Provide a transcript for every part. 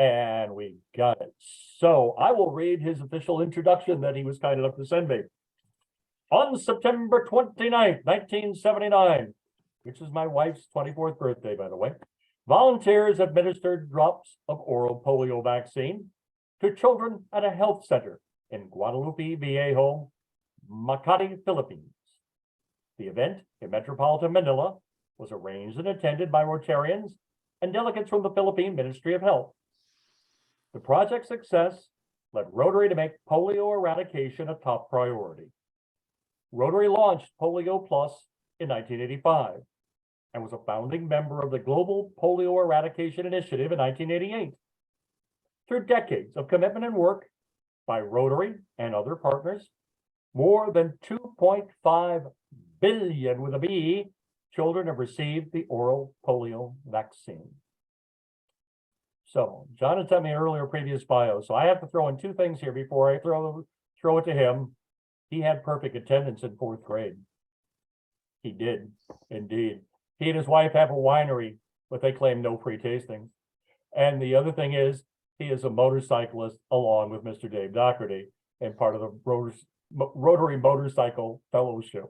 And we got it. So I will read his official introduction that he was kind enough to send me. On September 29th, 1979, which is my wife's 24th birthday, by the way, volunteers administered drops of oral polio vaccine to children at a health center in Guadalupe Viejo, Makati, Philippines. The event in metropolitan Manila was arranged and attended by Rotarians and delegates from the Philippine Ministry of Health. The project's success led Rotary to make polio eradication a top priority. Rotary launched Polio Plus in 1985 and was a founding member of the Global Polio Eradication Initiative in 1988. Through decades of commitment and work by Rotary and other partners, more than 2.5 billion with a B children have received the oral polio vaccine. So John had sent me an earlier previous bio, so I have to throw in two things here before I throw it to him. He had perfect attendance in 4th grade. He did, indeed. He and his wife have a winery, but they claim no free tastings. And the other thing is, he is a motorcyclist along with Mr. Dave Doherty and part of the Rotary Motorcycle Fellowship.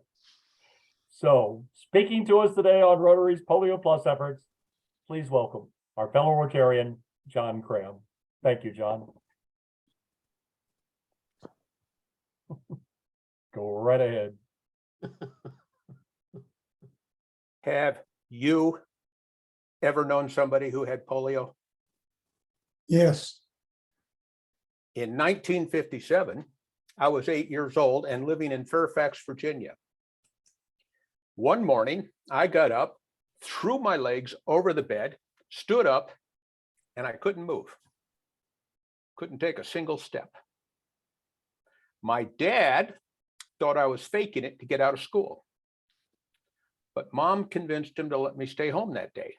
So, speaking to us today on Rotary's Polio Plus efforts, please welcome our fellow Rotarian, John Cram. Thank you, John. Go right ahead. Have you ever known somebody who had polio? Yes. In 1957, I was 8 years old and living in Fairfax, Virginia. One morning, I got up, threw my legs over the bed, stood up, and I couldn't move. Couldn't take a single step. My dad thought I was faking it to get out of school, but Mom convinced him to let me stay home that day.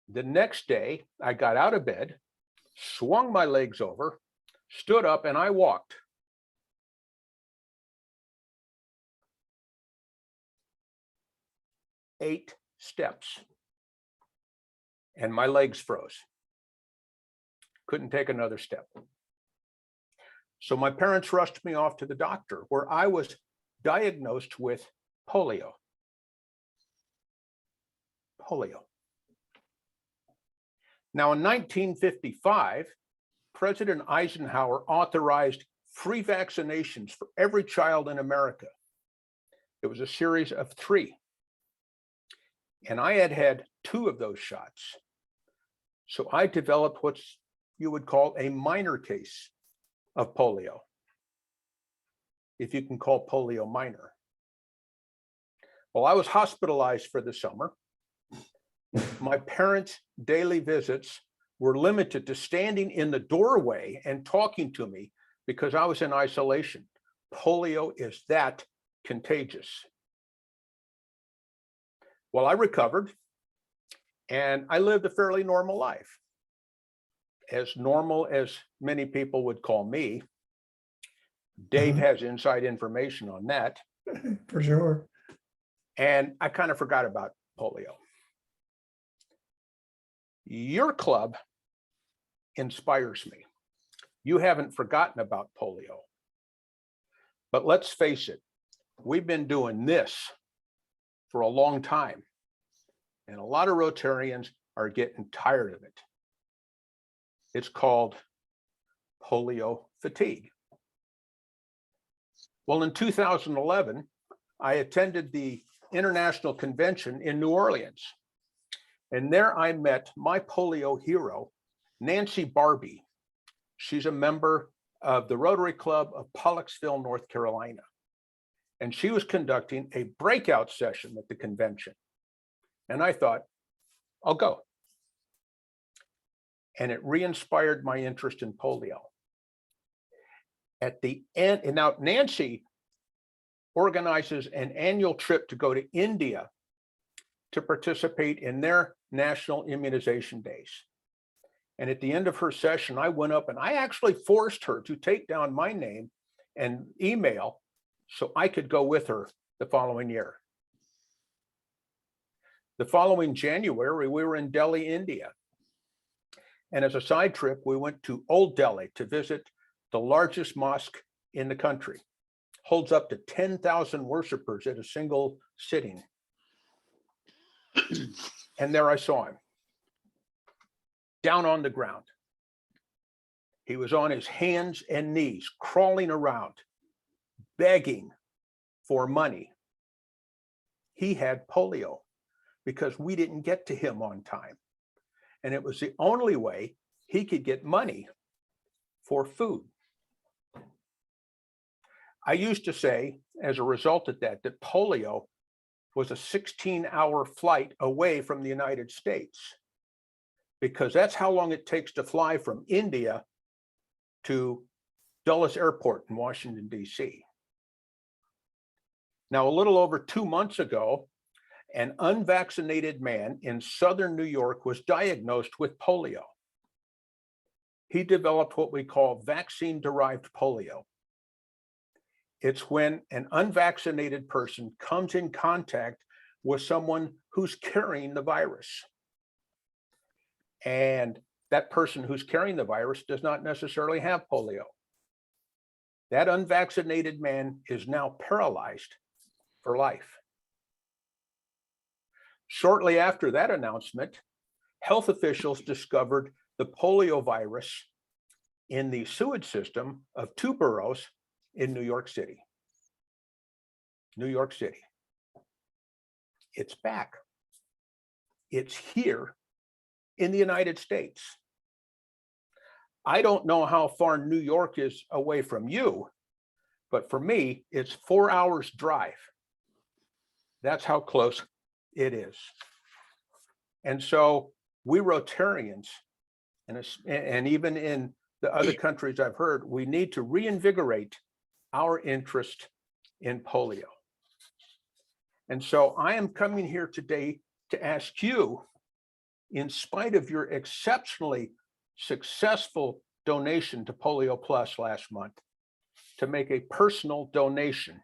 The next day, I got out of bed, swung my legs over, stood up, and I walked. Eight steps, and my legs froze. Couldn't take another step. So my parents rushed me off to the doctor, where I was diagnosed with polio. Polio. Now, in 1955, President Eisenhower authorized free vaccinations for every child in America. It was a series of 3. And I had had 2 of those shots. So I developed what you would call a minor case of polio, if you can call polio minor. Well, I was hospitalized for the summer. My parents' daily visits were limited to standing in the doorway and talking to me because I was in isolation. Polio is that contagious. Well, I recovered and I lived a fairly normal life. As normal as many people would call me. Dave has inside information on that. For sure. And I kind of forgot about polio. Your club inspires me. You haven't forgotten about polio. But let's face it, we've been doing this for a long time. And a lot of Rotarians are getting tired of it. It's called polio fatigue. Well, in 2011, I attended the International Convention in New Orleans. And there I met my polio hero, Nancy Barbie. She's a member of the Rotary Club of Pollexville, North Carolina. And she was conducting a breakout session at the convention. And I thought, I'll go. And it re-inspired my interest in polio. At the end, and now Nancy organizes an annual trip to go to India to participate in their national immunization days. And at the end of her session, I went up and I actually forced her to take down my name and email so I could go with her the following year. The following January, we were in Delhi, India. And as a side trip, we went to Old Delhi to visit the largest mosque in the country. Holds up to 10,000 worshipers at a single sitting. And there I saw him, down on the ground. He was on his hands and knees, crawling around, begging for money. He had polio because we didn't get to him on time. And it was the only way he could get money for food. I used to say, as a result of that, that polio was a 16-hour flight away from the United States, because that's how long it takes to fly from India to Dulles Airport in Washington, D.C. Now, a little over 2 months ago, an unvaccinated man in southern New York was diagnosed with polio. He developed what we call vaccine-derived polio. It's when an unvaccinated person comes in contact with someone who's carrying the virus. And that person who's carrying the virus does not necessarily have polio. That unvaccinated man is now paralyzed for life. Shortly after that announcement, health officials discovered the polio virus in the sewage system of 2 boroughs in New York City. New York City. It's back. It's here in the United States. I don't know how far New York is away from you, but for me, it's 4 hours drive. That's how close it is. And so we Rotarians, and even in the other countries I've heard, we need to reinvigorate our interest in polio. And so I am coming here today to ask you, in spite of your exceptionally successful donation to Polio Plus last month, to make a personal donation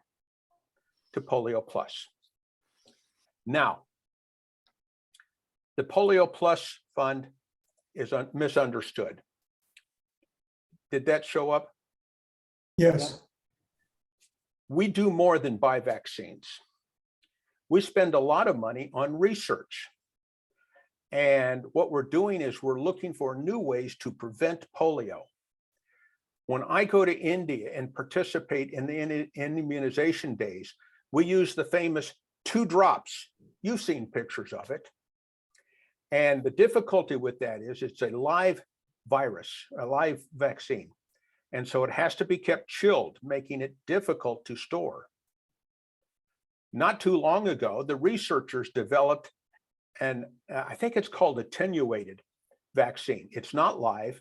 to Polio Plus. Now, the Polio Plus fund is misunderstood. Did that show up? Yes. We do more than buy vaccines. We spend a lot of money on research. And what we're doing is we're looking for new ways to prevent polio. When I go to India and participate in the immunization days, we use the famous 2 drops. You've seen pictures of it. And the difficulty with that is it's a live virus, a live vaccine. And so it has to be kept chilled, making it difficult to store. Not too long ago, the researchers developed I think it's called attenuated vaccine. It's not live.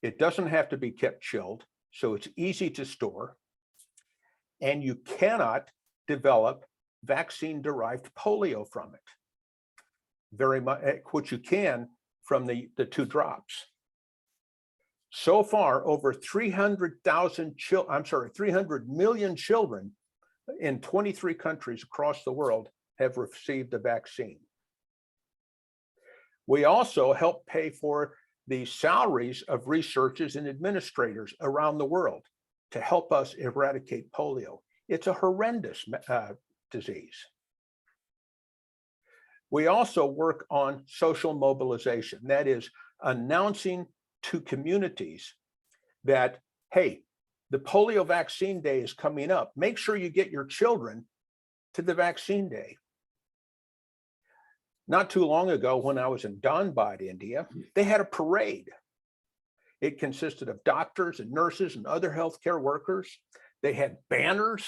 It doesn't have to be kept chilled, so it's easy to store. And you cannot develop vaccine-derived polio from it. Very much, which you can from the 2 drops. So far, over 300 million children in 23 countries across the world have received a vaccine. We also help pay for the salaries of researchers and administrators around the world to help us eradicate polio. It's a horrendous disease. We also work on social mobilization. That is, announcing to communities that, hey, the polio vaccine day is coming up. Make sure you get your children to the vaccine day. Not too long ago, when I was in Dhanbad, India, they had a parade. It consisted of doctors and nurses and other healthcare workers. They had banners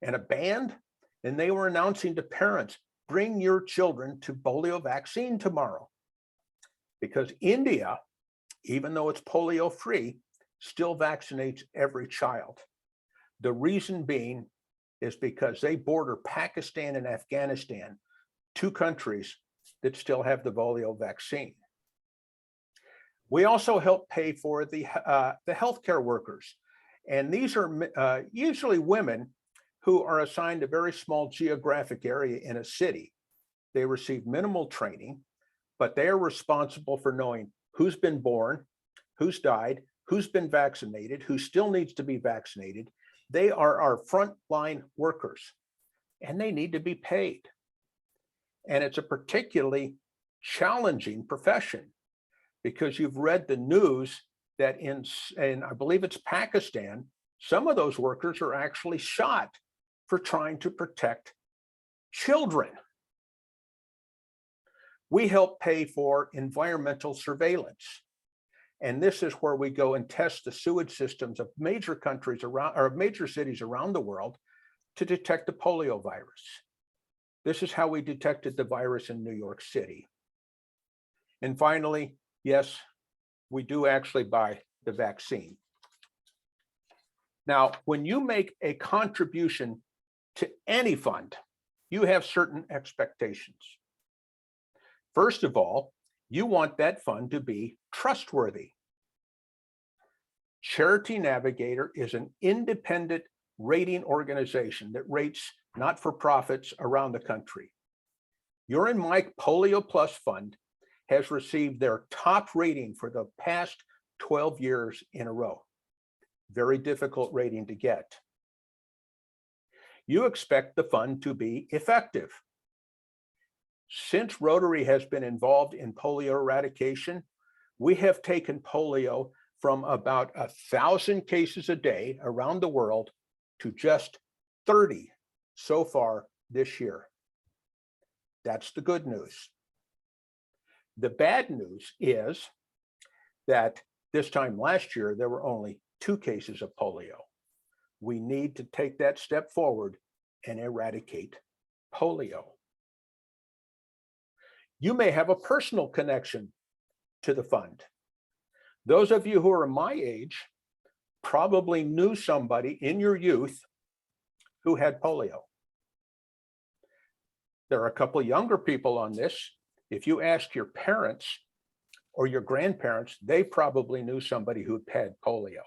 and a band, and they were announcing to parents, bring your children to polio vaccine tomorrow. Because India, even though it's polio free, still vaccinates every child. The reason being is because they border Pakistan and Afghanistan, 2 countries that still have the polio vaccine. We also help pay for the healthcare workers. And these are usually women who are assigned a very small geographic area in a city. They receive minimal training, but they are responsible for knowing who's been born, who's died, who's been vaccinated, who still needs to be vaccinated. They are our frontline workers, and they need to be paid. And it's a particularly challenging profession because you've read the news that in I believe it's Pakistan, some of those workers are actually shot for trying to protect children. We help pay for environmental surveillance. And this is where we go and test the sewage systems of major countries around, or major cities around the world to detect the polio virus. This is how we detected the virus in New York City. And finally, yes, we do actually buy the vaccine. Now, when you make a contribution to any fund, you have certain expectations. First of all, you want that fund to be trustworthy. Charity Navigator is an independent rating organization that rates not-for-profits around the country. Your and My Polio Plus Fund has received their top rating for the past 12 years in a row. Very difficult rating to get. You expect the fund to be effective. Since Rotary has been involved in polio eradication, we have taken polio from about 1,000 cases a day around the world to just 30 so far this year. That's the good news. The bad news is that this time last year, there were only 2 cases of polio. We need to take that step forward and eradicate polio. You may have a personal connection to the fund. Those of you who are my age probably knew somebody in your youth who had polio. There are a couple of younger people on this. If you ask your parents or your grandparents, they probably knew somebody who had polio.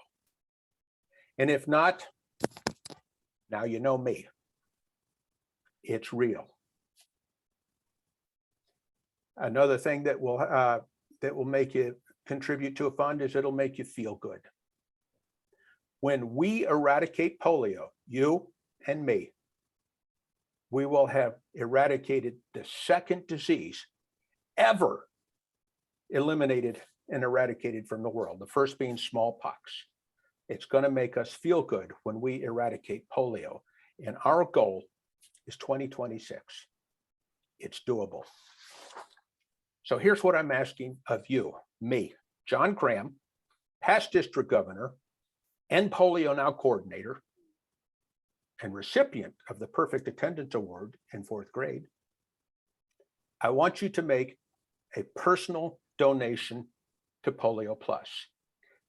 And if not, now you know me. It's real. Another thing that will make you contribute to a fund is it'll make you feel good. When we eradicate polio, you and me, we will have eradicated the second disease ever eliminated and eradicated from the world, the first being smallpox. It's going to make us feel good when we eradicate polio. And our goal is 2026. It's doable. So here's what I'm asking of you, me, John Graham, past district governor and Polio Now coordinator and recipient of the Perfect Attendance Award in 4th grade. I want you to make a personal donation to Polio Plus.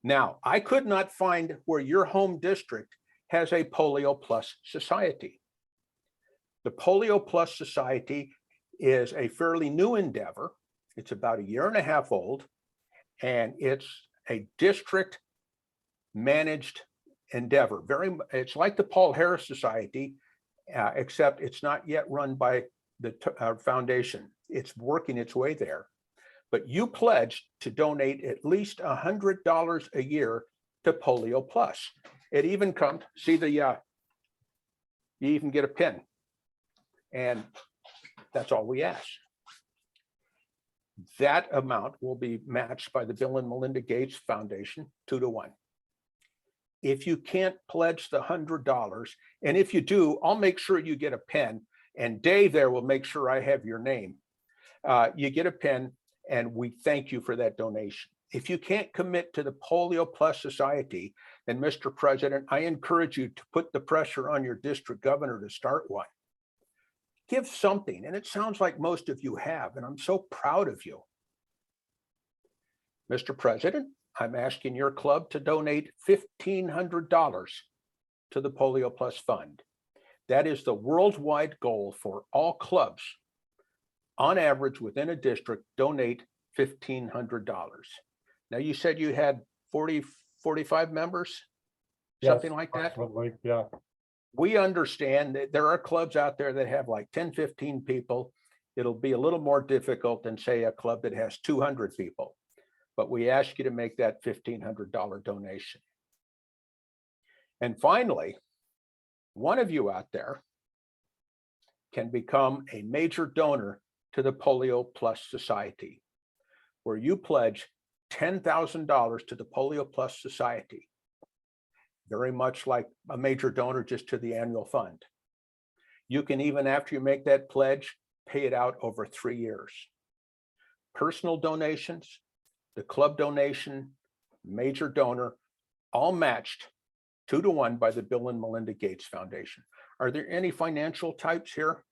Now, I could not find where your home district has a Polio Plus Society. The Polio Plus Society is a fairly new endeavor. It's about 1.5 years old, and it's a district managed endeavor. It's like the Paul Harris Society, except it's not yet run by the foundation. It's working its way there. But you pledged to donate at least $100 a year to Polio Plus. It even comes, see you even get a pin. And that's all we ask. That amount will be matched by the Bill and Melinda Gates Foundation 2-to-1. If you can't pledge the $100, and if you do, I'll make sure you get a pen, and Dave there will make sure I have your name. You get a pen, and we thank you for that donation. If you can't commit to the Polio Plus Society, then Mr. President, I encourage you to put the pressure on your district governor to start one. Give something, and it sounds like most of you have, and I'm so proud of you. Mr. President, I'm asking your club to donate $1,500 to the Polio Plus Fund. That is the worldwide goal for all clubs. On average, within a district, donate $1,500. Now, you said you had 40, 45 members, something like that? Yeah. We understand that there are clubs out there that have like 10, 15 people. It'll be a little more difficult than, say, a club that has 200 people. but we ask you to make that $1,500 donation. And finally, one of you out there can become a major donor to the Polio Plus Society, where you pledge $10,000 to the Polio Plus Society, very much like a major donor just to the annual fund. You can, even after you make that pledge, pay it out over 3 years. Personal donations, the club donation, major donor, all matched 2-to-1 by the Bill and Melinda Gates Foundation. Are there any financial types here?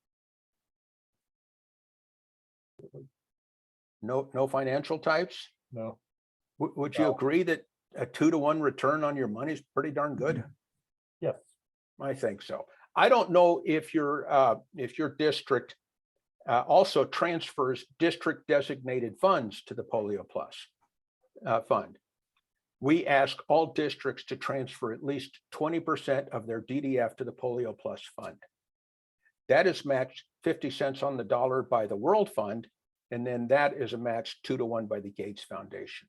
No financial types? No. Would you No. agree that a 2-to-1 return on your money is pretty darn good? Yes. I think so. I don't know if your district also transfers district designated funds to the Polio Plus fund. We ask all districts to transfer at least 20% of their DDF to the Polio Plus fund. That is matched 50 cents on the dollar by the World Fund, and then that is a match 2-to-1 by the Gates Foundation.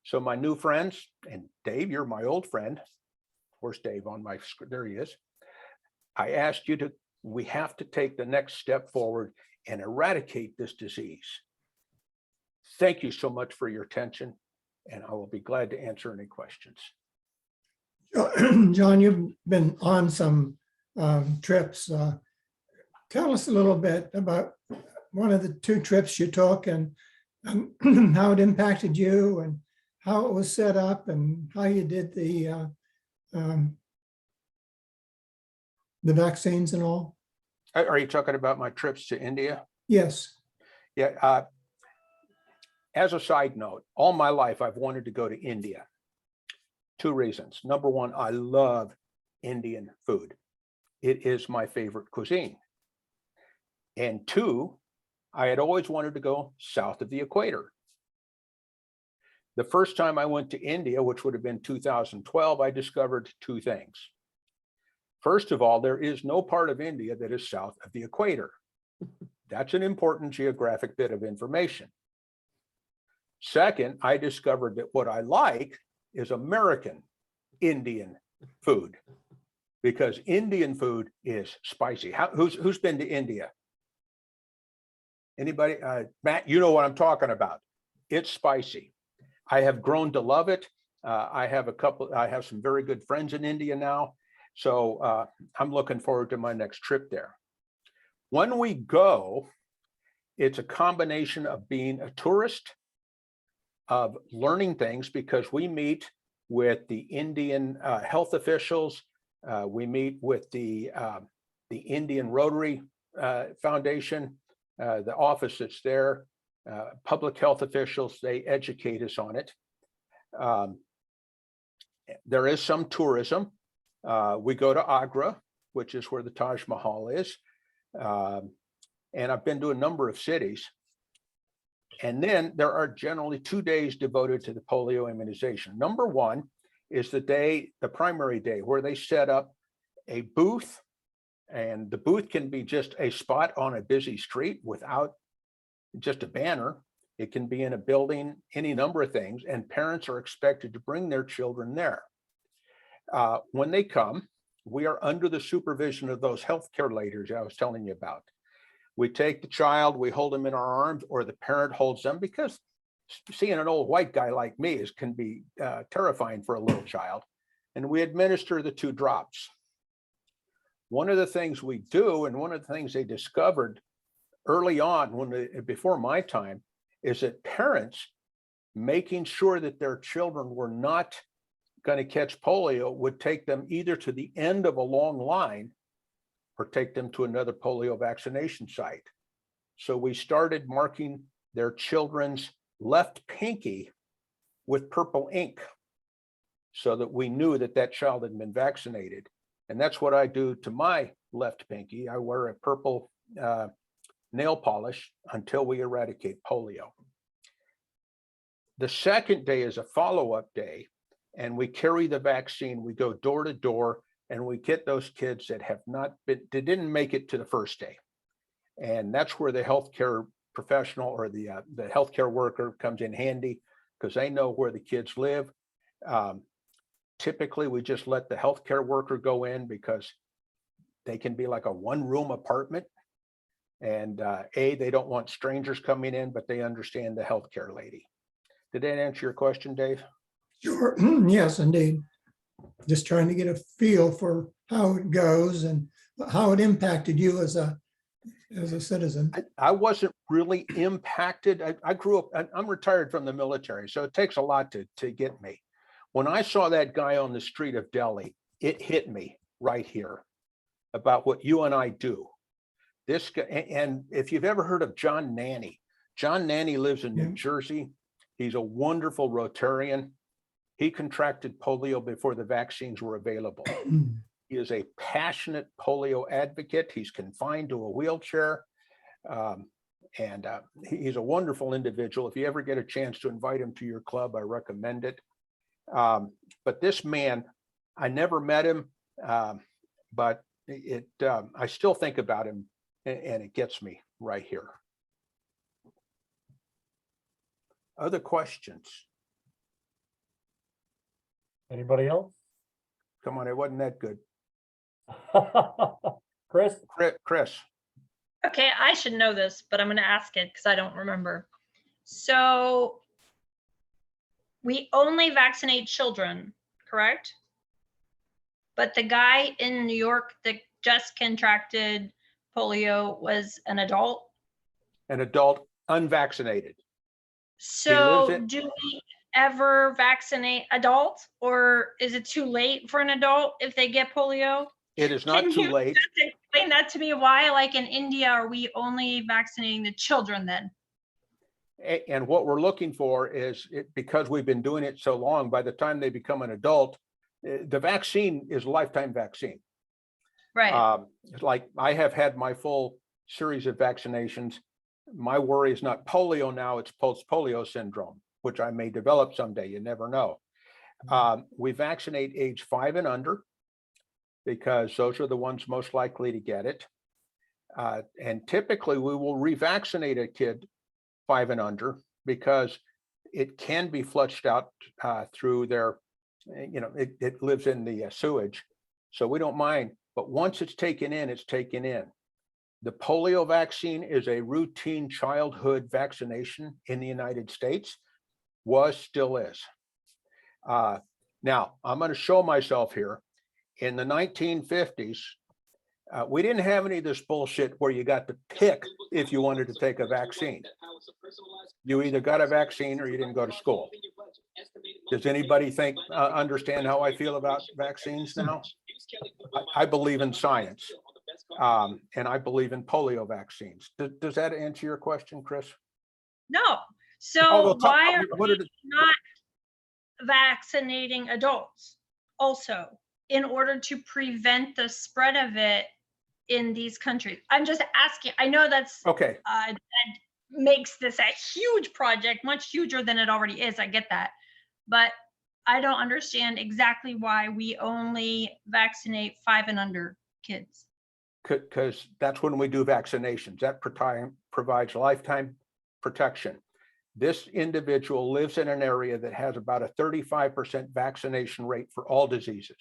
So my new friends, and Dave, you're my old friend. Where's Dave on my screen? There he is. I asked you to, we have to take the next step forward and eradicate this disease. Thank you so much for your attention, and I will be glad to answer any questions. John, you've been on some trips. Tell us a little bit about one of the 2 trips you took and how it impacted you and how it was set up and how you did the vaccines and all. Are you talking about my trips to India? Yes. Yeah. As a side note, all my life I've wanted to go to India. 2 reasons. Number one, I love Indian food. It is my favorite cuisine. And 2, I had always wanted to go south of the equator. The first time I went to India, which would have been 2012, I discovered 2 things. First of all, there is no part of India that is south of the equator. That's an important geographic bit of information. Second, I discovered that what I like is American Indian food, because Indian food is spicy. Who's been to India? Anybody? Matt, you know what I'm talking about. It's spicy. I have grown to love it. I have some very good friends in India now. So I'm looking forward to my next trip there. When we go, it's a combination of being a tourist, of learning things, because we meet with the Indian health officials. We meet with the Indian Rotary Foundation, the office that's there, public health officials. They educate us on it. There is some tourism. We go to Agra, which is where the Taj Mahal is. And I've been to a number of cities. And then there are generally 2 days devoted to the polio immunization. Number one is the primary day, where they set up a booth, and the booth can be just a spot on a busy street without just a banner. It can be in a building, any number of things, and parents are expected to bring their children there. When they come, we are under the supervision of those healthcare leaders I was telling you about. We take the child, we hold them in our arms, or the parent holds them, because seeing an old white guy like me can be terrifying for a little child. And we administer the 2 drops. One of the things we do, and one of the things they discovered early on, before my time, is that parents making sure that their children were not going to catch polio would take them either to the end of a long line or take them to another polio vaccination site. So we started marking their children's left pinky with purple ink so that we knew that that child had been vaccinated. And that's what I do to my left pinky. I wear a purple nail polish until we eradicate polio. The second day is a follow-up day, and we carry the vaccine. We go door to door, and we get those kids that have not been, they didn't make it to the first day. And that's where the healthcare professional or the healthcare worker comes in handy because they know where the kids live. Typically, we just let the healthcare worker go in because they can be like a one-room apartment. And they don't want strangers coming in, but they understand the healthcare lady. Did that answer your question, Dave? Sure. Yes, indeed. Just trying to get a feel for how it goes and how it impacted you as a citizen. I wasn't really impacted. I grew up, I'm retired from the military, so it takes a lot to get me. When I saw that guy on the street of Delhi, it hit me right here about what you and I do. This guy, and if you've ever heard of John Nanny lives in New Jersey. He's a wonderful Rotarian. He contracted polio before the vaccines were available. He is a passionate polio advocate. He's confined to a wheelchair. He's a wonderful individual. If you ever get a chance to invite him to your club, I recommend it. But this man, I never met him, but I still think about him, and it gets me right here. Other questions? Anybody else? Come on, it wasn't that good. Chris? Chris. Okay, I should know this, but I'm going to ask it because I don't remember. So we only vaccinate children, correct? But the guy in New York that just contracted polio was an adult? An adult, unvaccinated. So do we ever vaccinate adults, or is it too late for an adult if they get polio? It is not too late. Just explain that to me. Why, like in India, are we only vaccinating the children then? And what we're looking for is, because we've been doing it so long, by the time they become an adult, the vaccine is a lifetime vaccine. Right. Like I have had my full series of vaccinations. My worry is not polio now, it's post-polio syndrome, which I may develop someday. You never know. We vaccinate age 5 and under because those are the ones most likely to get it. And typically we will revaccinate a kid 5 and under because it can be flushed out through their, it lives in the sewage. So we don't mind, but once it's taken in, it's taken in. The polio vaccine is a routine childhood vaccination in the United States, still is. Now, I'm going to show myself here. In the 1950s, we didn't have any of this bullshit where you got to pick if you wanted to take a vaccine. You either got a vaccine or you didn't go to school. Does anybody understand how I feel about vaccines now? I believe in science. And I believe in polio vaccines. Does that answer your question, Chris? No. So why are we not vaccinating adults also in order to prevent the spread of it in these countries? I'm just asking. I know that's okay. That makes this a huge project, much huger than it already is. I get that. But I don't understand exactly why we only vaccinate 5 and under kids. Because that's when we do vaccinations. That provides lifetime protection. This individual lives in an area that has about a 35% vaccination rate for all diseases.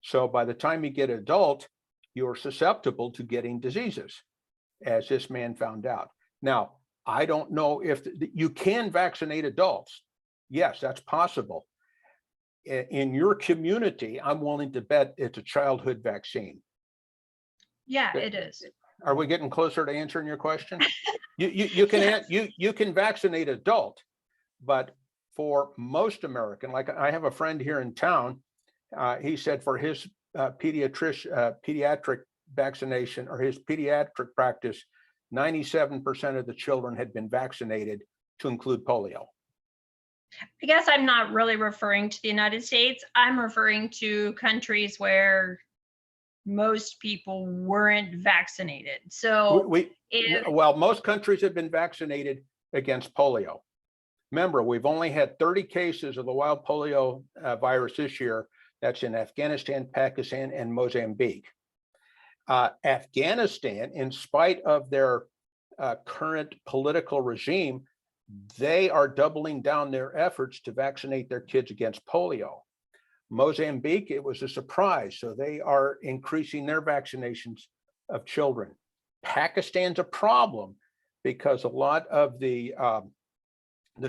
So by the time you get adult, you're susceptible to getting diseases, as this man found out. Now, I don't know if you can vaccinate adults. Yes, that's possible. In your community, I'm willing to bet it's a childhood vaccine. Yeah, it is. Are we getting closer to answering your question? You can yes. you can vaccinate adult, but for most American, like I have a friend here in town, he said for his pediatric vaccination or his pediatric practice, 97% of the children had been vaccinated, to include polio. I guess I'm not really referring to the United States. I'm referring to countries where most people weren't vaccinated. So well, most countries have been vaccinated against polio. Remember, we've only had 30 cases of the wild polio virus this year. That's in Afghanistan, Pakistan, and Mozambique. Afghanistan, in spite of their current political regime, they are doubling down their efforts to vaccinate their kids against polio. Mozambique, it was a surprise, so they are increasing their vaccinations of children. Pakistan's a problem because a lot of the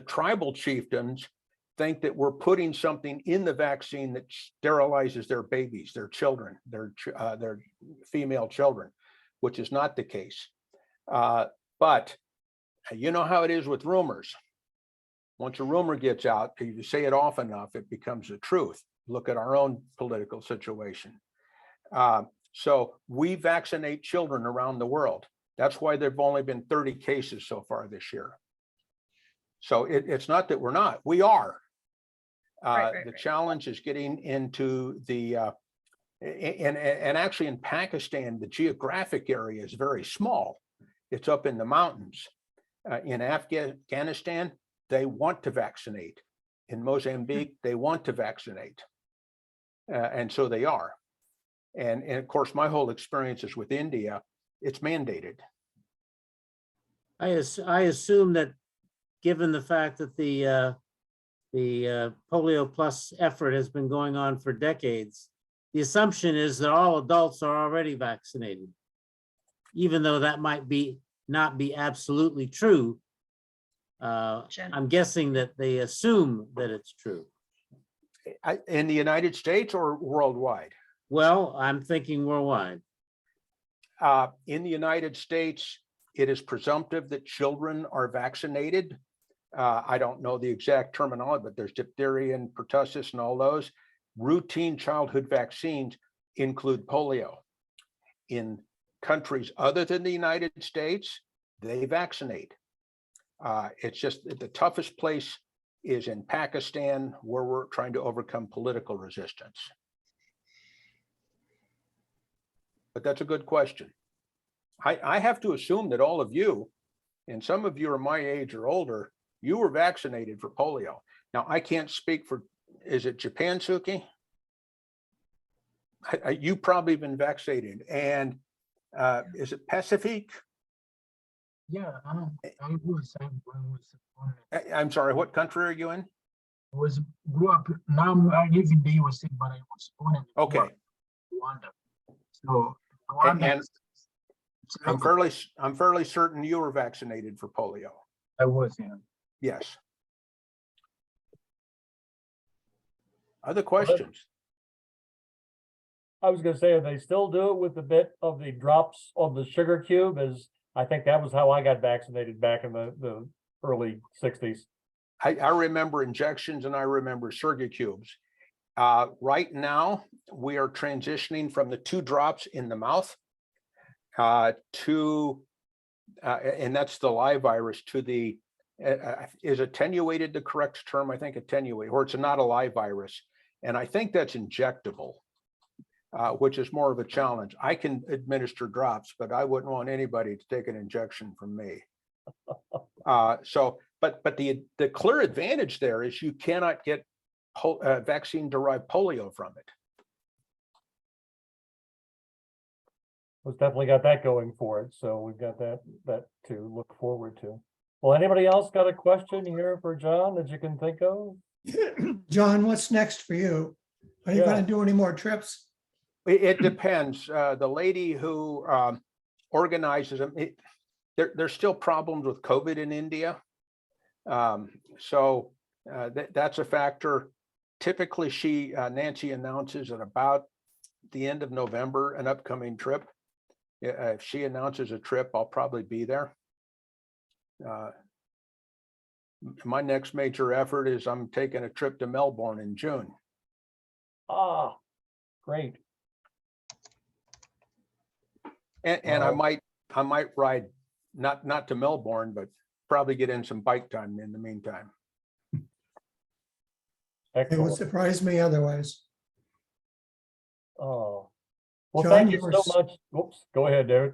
tribal chieftains think that we're putting something in the vaccine that sterilizes their babies, their children, their female children, which is not the case. But you know how it is with rumors. Once a rumor gets out, if you say it often enough, it becomes the truth. Look at our own political situation. So we vaccinate children around the world. That's why there've only been 30 cases so far this year. So it's not that we're not, we are. The challenge is getting into the, and actually in Pakistan, the geographic area is very small. It's up in the mountains. In Afghanistan, they want to vaccinate. In Mozambique, they want to vaccinate. And so they are. And of course, my whole experience is with India, it's mandated. I assume that given the fact that the Polio Plus effort has been going on for decades, the assumption is that all adults are already vaccinated, even though that might not be absolutely true. I'm guessing that they assume that it's true. In the United States or worldwide? Well, I'm thinking worldwide. In the United States, it is presumptive that children are vaccinated. I don't know the exact terminology, but there's diphtheria and pertussis and all those. Routine childhood vaccines include polio. In countries other than the United States, they vaccinate. It's just the toughest place is in Pakistan, where we're trying to overcome political resistance. But that's a good question. I have to assume that all of you, and some of you are my age or older, you were vaccinated for polio. Now, I can't speak for, is it Japan, Suki? You probably been vaccinated. And is it Pacific? Yeah, I was born. I'm sorry, what country are you in? Grew up, now I live in the USA, but I was born in Okay. Rwanda. So And Rwanda, I'm fairly certain you were vaccinated for polio. I was, yeah. Yes. Other questions? I was gonna say, they still do it with the bit of the drops on the sugar cube, as I think that was how I got vaccinated back in the early 60s. I remember injections and I remember sugar cubes. Right now, we are transitioning from the 2 drops in the mouth to, and that's the live virus, to the, is attenuated the correct term? I think attenuated, or it's not a live virus. And I think that's injectable, which is more of a challenge. I can administer drops, but I wouldn't want anybody to take an injection from me. But the clear advantage there is you cannot get vaccine-derived polio from it. It's definitely got that going for it, so we've got that to look forward to. Well, anybody else got a question here for John that you can think of? John, what's next for you? Are you going to do any more trips? It depends. The lady who organizes them, there's still problems with COVID in India. So that's a factor. Typically, Nancy announces at about the end of November an upcoming trip. If she announces a trip, I'll probably be there. My next major effort is I'm taking a trip to Melbourne in June. Ah, great. And I might ride not to Melbourne, but probably get in some bike time in the meantime. It would Excellent. surprise me otherwise. Oh, well, John, thank you you were so much. Oops, go ahead, David.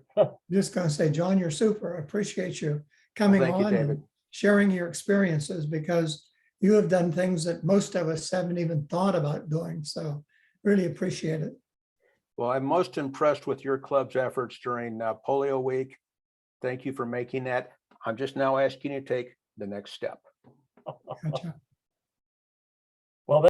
Just going to say, John, you're super. I appreciate you coming Thank you, on David. and sharing your experiences, because you have done things that most of us haven't even thought about doing. So really appreciate it. Well, I'm most impressed with your club's efforts during Polio Week. Thank you for making that. I'm just now asking you to take the next step. Gotcha.